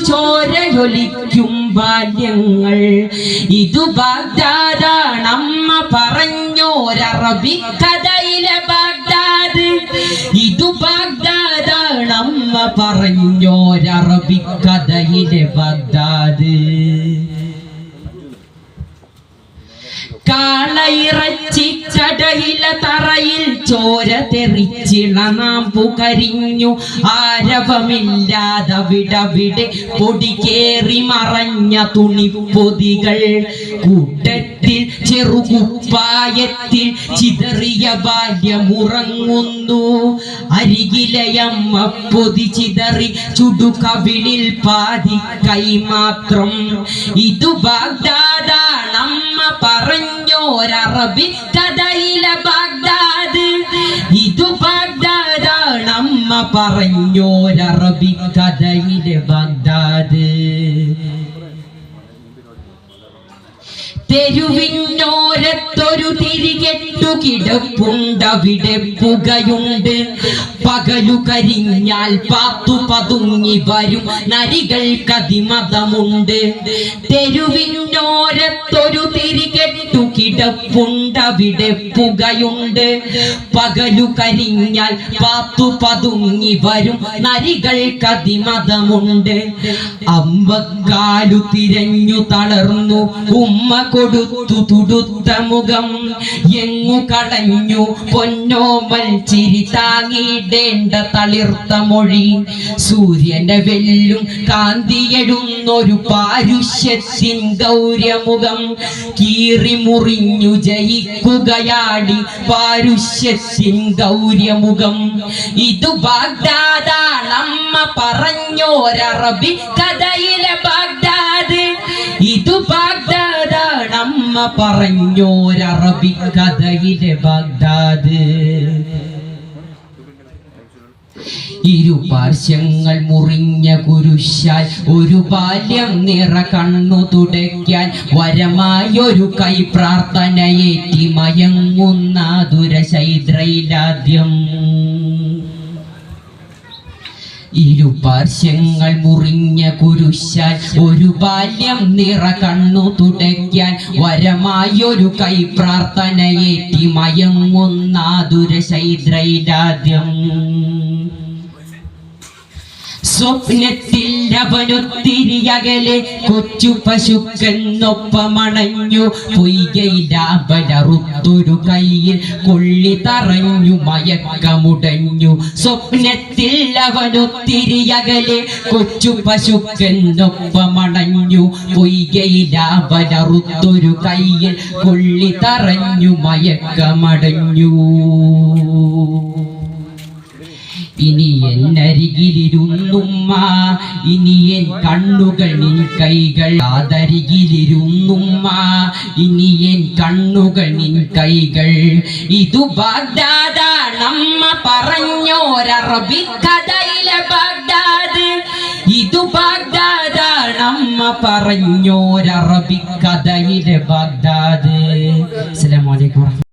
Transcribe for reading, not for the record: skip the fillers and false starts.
ചോരയൊലിക്കും ബാല്യങ്ങൾ. ഇതു ബാഗ്ദാദാണമ്മ പറഞ്ഞോരറബിക്കഥയിലെ ബാഗ്ദാദ്. ഇതു ബാഗ്ദാദാണമ്മ പറഞ്ഞോരറബിക്കഥയിലെ ബാഗ്ദാദ്. കാളയിറച്ചിക്കടയിലെ തറയിൽ ചോര തെറിച്ചിള നാം പുകരിഞ്ഞു. ആരവമില്ലാതവിടവിടെ പൊടി കേറി മറഞ്ഞ തുണിപ്പൊതികൾ. കൂട്ടത്തിൽ ചെറുകുപ്പായത്തിൽ ചിതറിയ ബാല്യമുറങ്ങുന്നു. അരികിലയമ്മ പൊതി ചിതറി ചുടുകവിളിൽ പാതി കൈമാത്രം. ഇതു ബാഗ്ദാദാണമ്മ പറഞ്ഞോരറബിക്കഥയിലെ ബാഗ്ദാദ്. ഇതു ബാഗ്ദാദാണമ്മ പറഞ്ഞോരറബിക്കഥയിലെ ബാഗ്ദാദ്. തെരുവിനോരത്തൊരു തിരികെട്ടു കിടപ്പുണ്ടവിടെ പുകയുണ്ട്. പകലു കരിഞ്ഞാൽ പാത്തു പതുങ്ങി വരും നരികൾക്കതിമതമുണ്ട്. തെരുവിനോരത്തൊരു തിരികെട്ടു കിടപ്പുണ്ടവിടെ പുകയുണ്ട്. പകലു കരിഞ്ഞാൽ പാത്തു പതുങ്ങി വരും നരികൾക്കതിമതമുണ്ട്. അമ്പക്കാലു തിരഞ്ഞു തളർന്നു ഉമ്മ കൊടുത്തു തുടുത്ത മുഖം. എങ്ങു കളഞ്ഞു പൊന്നോമൽ ചിരി താങ്ങിയിടേണ്ട തളിർത്ത മൊഴി. സൂര്യന്റെ വെല്ലും കാന്തിയെടുന്നൊരു പാരുഷ്യത്തിൻ ഗൗര്യമുഖം. കീറി മുറിഞ്ഞു ജയിക്കുകയാടി പാരുഷ്യത്തിൻ ഗൗര്യമുഖം. ഇതു ബാഗ്ദാദാണമ്മ പറഞ്ഞോരറബിക്കഥയിലെ ബാഗ്ദാദ്. ഇതു ബാഗ്ദാദാണമ്മ പറഞ്ഞോരറബിക്കഥയിലെ ബാഗ്ദാദ്. ഇരുപാർശ്വങ്ങൾ മുറിഞ്ഞ കുരിശാൽ ഒരു ബാല്യം നിറ കണ്ണു തുടയ്ക്കാൻ വരമായൊരു കൈ പ്രാർത്ഥനയേറ്റി മയങ്ങുന്ന ദുരശൈദ്രയിലാദ്യം. ഇരുപാർശ്വങ്ങൾ മുറിഞ്ഞ കുരിശാൽ ഒരു ബാല്യം നിറ കണ്ണു തുടയ്ക്കാൻ വരമായൊരു കൈ പ്രാർത്ഥനയേറ്റി മയങ്ങുന്ന ദുരശൈദ്രയിലാദ്യം. സ്വപ്നത്തിൽ അവനൊത്തിരിയകലെ കൊച്ചു പശുക്കെന്നൊപ്പമണഞ്ഞു. പൊയ്കയിലാബലറുത്തൊരു കയ്യിൽ കൊള്ളി തറഞ്ഞു മയക്കമുടഞ്ഞു. സ്വപ്നത്തിൽ അവനൊത്തിരിയകലെ കൊച്ചു പശുക്കെന്നൊപ്പമണഞ്ഞു. പൊയ്കയിലാബലറുത്തൊരു കയ്യിൽ കൊള്ളി തറഞ്ഞു മയക്കമടഞ്ഞു. ഇനി എന്നരികിലിരുന്നുമ്മ, ഇനി എൻ കണ്ണുകൾ നിൻ കൈകൾ. അതരികിലിരുന്നുമ്മ, ഇനി എൻ കണ്ണുകൾ നിൻ കൈകൾ. ഇതു ബാഗ്ദാദാണമ്മ പറഞ്ഞോരറബിക്കഥയിലെ ബാഗ്ദാദ്. ഇതു ബാഗ്ദാദാണമ്മ പറഞ്ഞോരറബിക്കഥയിലെ ബാഗ്ദാദ്. അസ്സലാമു അലൈക്കും.